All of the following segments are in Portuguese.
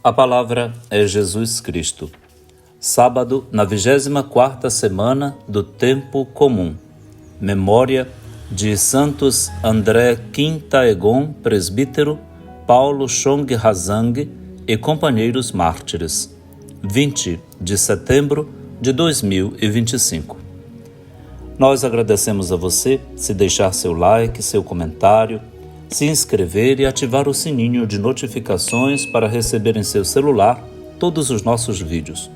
A palavra é Jesus Cristo. Sábado, na 24ª semana do Tempo Comum. Memória de Santos André Kim Taegon, presbítero, Paulo Chong Hazang e companheiros mártires. 20 de setembro de 2025. Nós agradecemos a você se deixar seu like, seu comentário, se inscrever e ativar o sininho de notificações para receber em seu celular todos os nossos vídeos.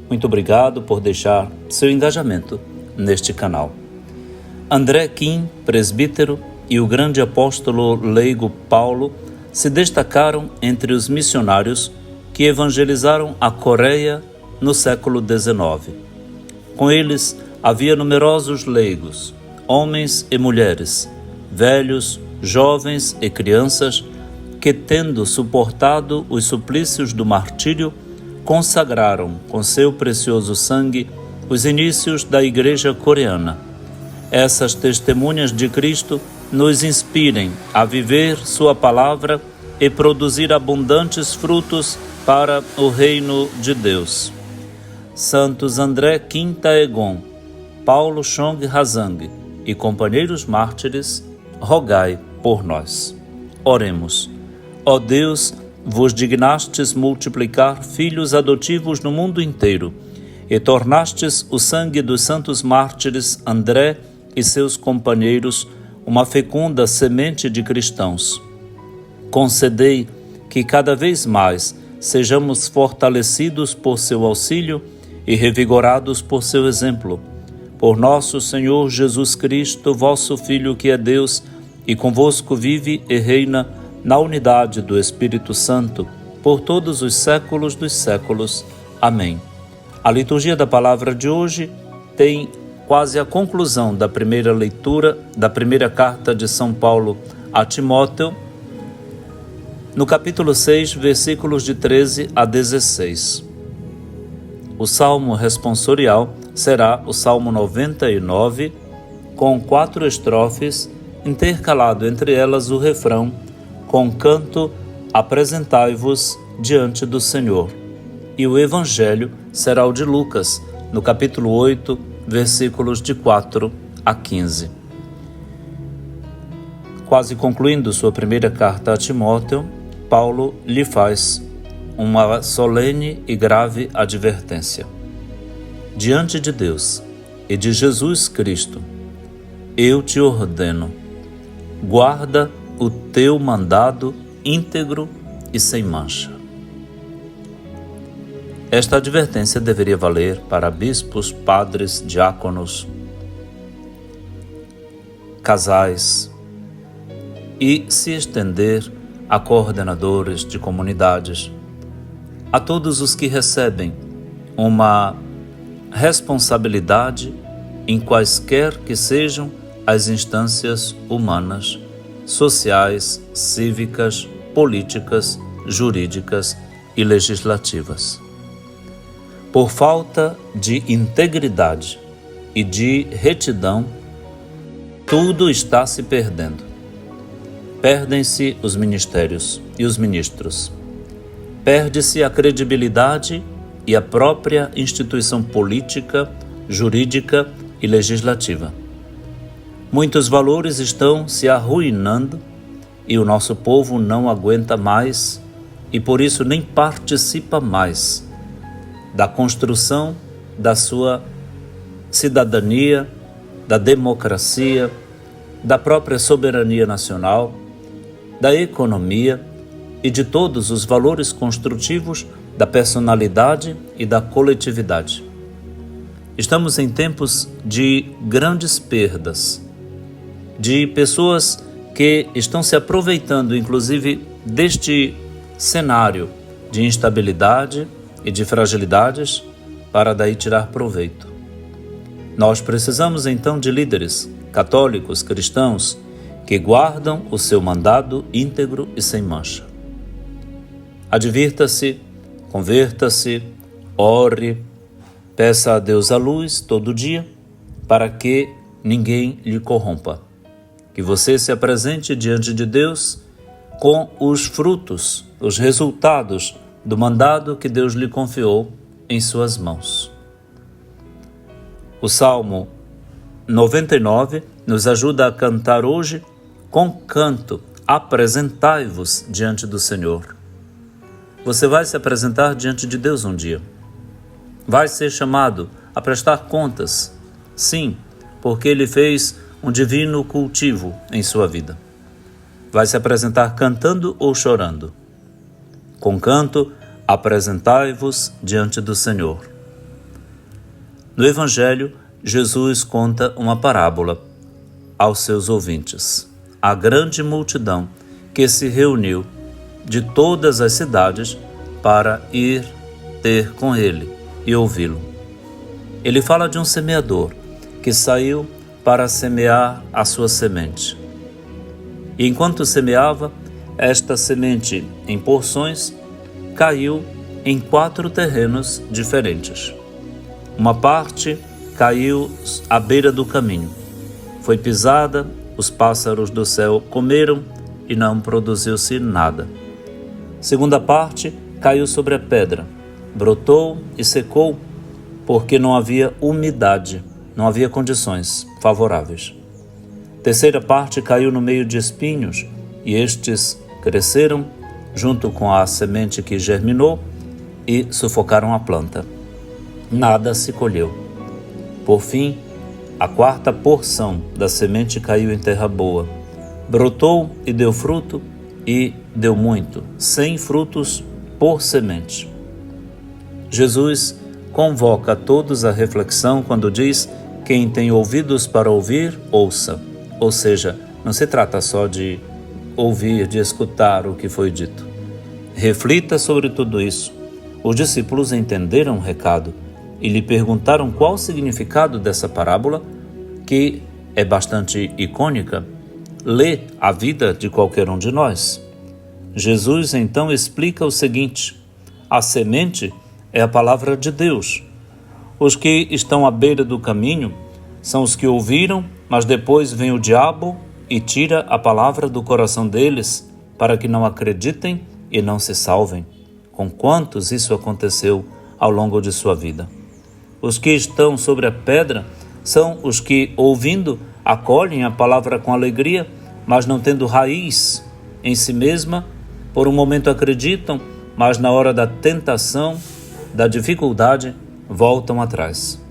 Muito obrigado por deixar seu engajamento neste canal. André Kim, presbítero, e o grande apóstolo leigo Paulo se destacaram entre os missionários que evangelizaram a Coreia no século XIX. Com eles havia numerosos leigos, homens e mulheres, velhos, jovens e crianças, que, tendo suportado os suplícios do martírio, consagraram com seu precioso sangue os inícios da Igreja coreana. Essas testemunhas de Cristo nos inspirem a viver sua palavra e produzir abundantes frutos para o reino de Deus. Santos André Kim Taegon, Paulo Chong Hazang e companheiros mártires, rogai por nós. Oremos. Ó Deus, vos dignastes multiplicar filhos adotivos no mundo inteiro e tornastes o sangue dos santos mártires André e seus companheiros uma fecunda semente de cristãos. Concedei que cada vez mais sejamos fortalecidos por seu auxílio e revigorados por seu exemplo. Por nosso Senhor Jesus Cristo, vosso Filho, que é Deus, e convosco vive e reina na unidade do Espírito Santo, por todos os séculos dos séculos. Amém. A liturgia da palavra de hoje tem quase a conclusão da primeira leitura da primeira carta de São Paulo a Timóteo, no capítulo 6, versículos de 13 a 16. O salmo responsorial será o Salmo 99, com 4 estrofes, intercalado entre elas o refrão, com canto apresentai-vos diante do Senhor. E o Evangelho será o de Lucas, no capítulo 8, versículos de 4 a 15. Quase concluindo sua primeira carta a Timóteo, Paulo lhe faz uma solene e grave advertência. Diante de Deus e de Jesus Cristo, eu te ordeno, guarda o teu mandado íntegro e sem mancha. Esta advertência deveria valer para bispos, padres, diáconos, casais e se estender a coordenadores de comunidades, a todos os que recebem uma responsabilidade em quaisquer que sejam as instâncias humanas, sociais, cívicas, políticas, jurídicas e legislativas. Por falta de integridade e de retidão, tudo está se perdendo. Perdem-se os ministérios e os ministros. Perde-se a credibilidade e a própria instituição política, jurídica e legislativa. Muitos valores estão se arruinando e o nosso povo não aguenta mais e por isso nem participa mais da construção da sua cidadania, da democracia, da própria soberania nacional, da economia e de todos os valores construtivos da personalidade e da coletividade. Estamos em tempos de grandes perdas, de pessoas que estão se aproveitando, inclusive, deste cenário de instabilidade e de fragilidades para daí tirar proveito. Nós precisamos então de líderes católicos, cristãos, que guardam o seu mandado íntegro e sem mancha. Advirta-se, converta-se, ore, peça a Deus a luz todo dia, para que ninguém lhe corrompa. Que você se apresente diante de Deus com os frutos, os resultados do mandado que Deus lhe confiou em suas mãos. O Salmo 99 nos ajuda a cantar hoje com canto: apresentai-vos diante do Senhor. Você vai se apresentar diante de Deus um dia. Vai ser chamado a prestar contas. Sim, porque Ele fez um divino cultivo em sua vida. Vai se apresentar cantando ou chorando. Com canto, apresentai-vos diante do Senhor. No Evangelho, Jesus conta uma parábola aos seus ouvintes. A grande multidão que se reuniu de todas as cidades para ir ter com ele e ouvi-lo. Ele fala de um semeador que saiu para semear a sua semente. E enquanto semeava, esta semente em porções caiu em 4 terrenos diferentes. Uma parte caiu à beira do caminho. Foi pisada, os pássaros do céu comeram e não produziu-se nada. Segunda parte caiu sobre a pedra, brotou e secou, porque não havia umidade, não havia condições favoráveis. Terceira parte caiu no meio de espinhos, e estes cresceram junto com a semente que germinou e sufocaram a planta. Nada se colheu. Por fim, a 4ª porção da semente caiu em terra boa. Brotou e deu fruto, e deu muito, 100 frutos por semente. Jesus convoca a todos à reflexão quando diz: quem tem ouvidos para ouvir, ouça. Ou seja, não se trata só de ouvir, de escutar o que foi dito. Reflita sobre tudo isso. Os discípulos entenderam o recado e lhe perguntaram qual o significado dessa parábola, que é bastante icônica. Lê a vida de qualquer um de nós. Jesus então explica o seguinte: a semente é a palavra de Deus. Os que estão à beira do caminho são os que ouviram, mas depois vem o diabo e tira a palavra do coração deles, para que não acreditem e não se salvem. Com quantos isso aconteceu ao longo de sua vida? Os que estão sobre a pedra são os que, ouvindo, acolhem a palavra com alegria, mas não tendo raiz em si mesma, por um momento acreditam, mas na hora da tentação, da dificuldade, voltam atrás.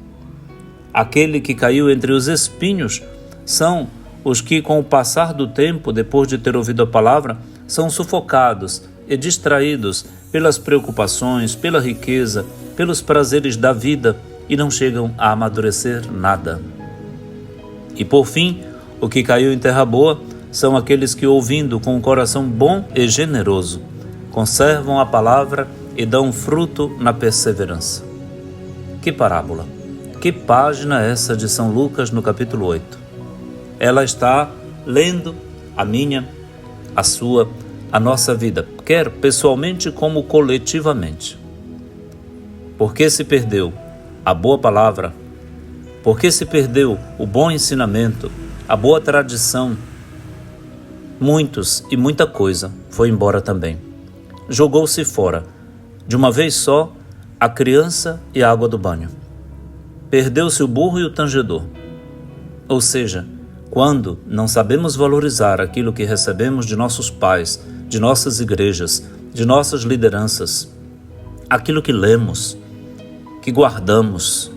Aquele que caiu entre os espinhos são os que, com o passar do tempo, depois de ter ouvido a palavra, são sufocados e distraídos pelas preocupações, pela riqueza, pelos prazeres da vida e não chegam a amadurecer nada. E por fim, o que caiu em terra boa são aqueles que, ouvindo com um coração bom e generoso, conservam a palavra e dão fruto na perseverança. Que parábola! Que página essa de São Lucas no capítulo 8. Ela está lendo a minha, a sua, a nossa vida, quer pessoalmente como coletivamente. Porque se perdeu a boa palavra, porque se perdeu o bom ensinamento, a boa tradição, muitos e muita coisa foi embora também. Jogou-se fora, de uma vez só, a criança e a água do banho. Perdeu-se o burro e o tangedor. Ou seja, quando não sabemos valorizar aquilo que recebemos de nossos pais, de nossas igrejas, de nossas lideranças, aquilo que lemos, que guardamos,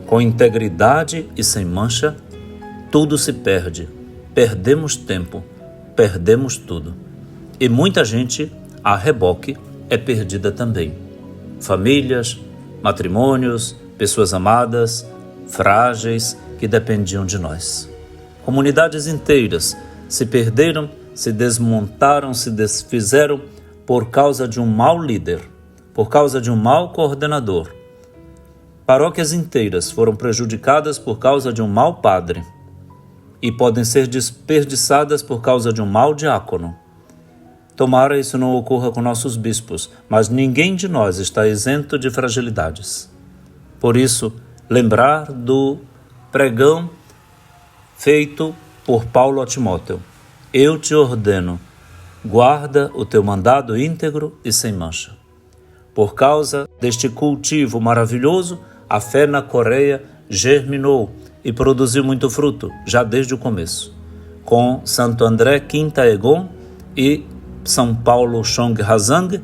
com integridade e sem mancha, tudo se perde. Perdemos tempo, perdemos tudo. E muita gente, a reboque, é perdida também. Famílias, matrimônios, pessoas amadas, frágeis, que dependiam de nós. Comunidades inteiras se perderam, se desmontaram, se desfizeram por causa de um mau líder, por causa de um mau coordenador. Paróquias inteiras foram prejudicadas por causa de um mau padre e podem ser desperdiçadas por causa de um mau diácono. Tomara isso não ocorra com nossos bispos, mas ninguém de nós está isento de fragilidades. Por isso, lembrar do pregão feito por Paulo a Timóteo: eu te ordeno, guarda o teu mandado íntegro e sem mancha. Por causa deste cultivo maravilhoso, a fé na Coreia germinou e produziu muito fruto, já desde o começo. Com Santo André Quinta-Egon e São Paulo Chong Hazang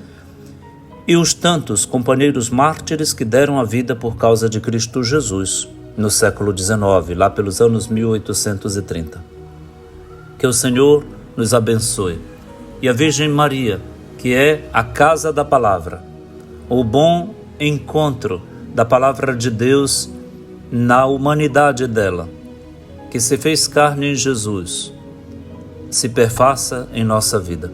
e os tantos companheiros mártires que deram a vida por causa de Cristo Jesus no século XIX, lá pelos anos 1830. Que o Senhor nos abençoe. E a Virgem Maria, que é a casa da palavra, o bom encontro da palavra de Deus na humanidade dela, que se fez carne em Jesus, se perfaça em nossa vida.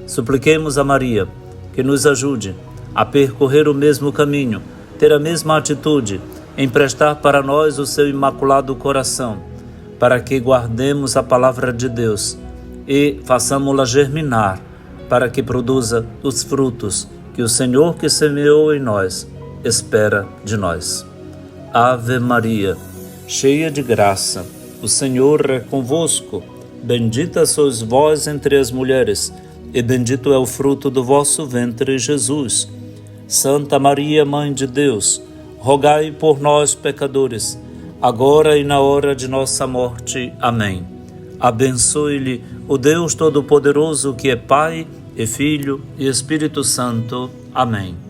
Supliquemos a Maria que nos ajude a percorrer o mesmo caminho, ter a mesma atitude, emprestar para nós o seu imaculado coração, para que guardemos a palavra de Deus e façamo-la germinar, para que produza os frutos que o Senhor que semeou em nós espera de nós. Ave Maria, cheia de graça, o Senhor é convosco. Bendita sois vós entre as mulheres, e bendito é o fruto do vosso ventre, Jesus. Santa Maria, Mãe de Deus, rogai por nós, pecadores, agora e na hora de nossa morte. Amém. Abençoe-lhe o Deus Todo-Poderoso, que é Pai, e Filho, e Espírito Santo. Amém.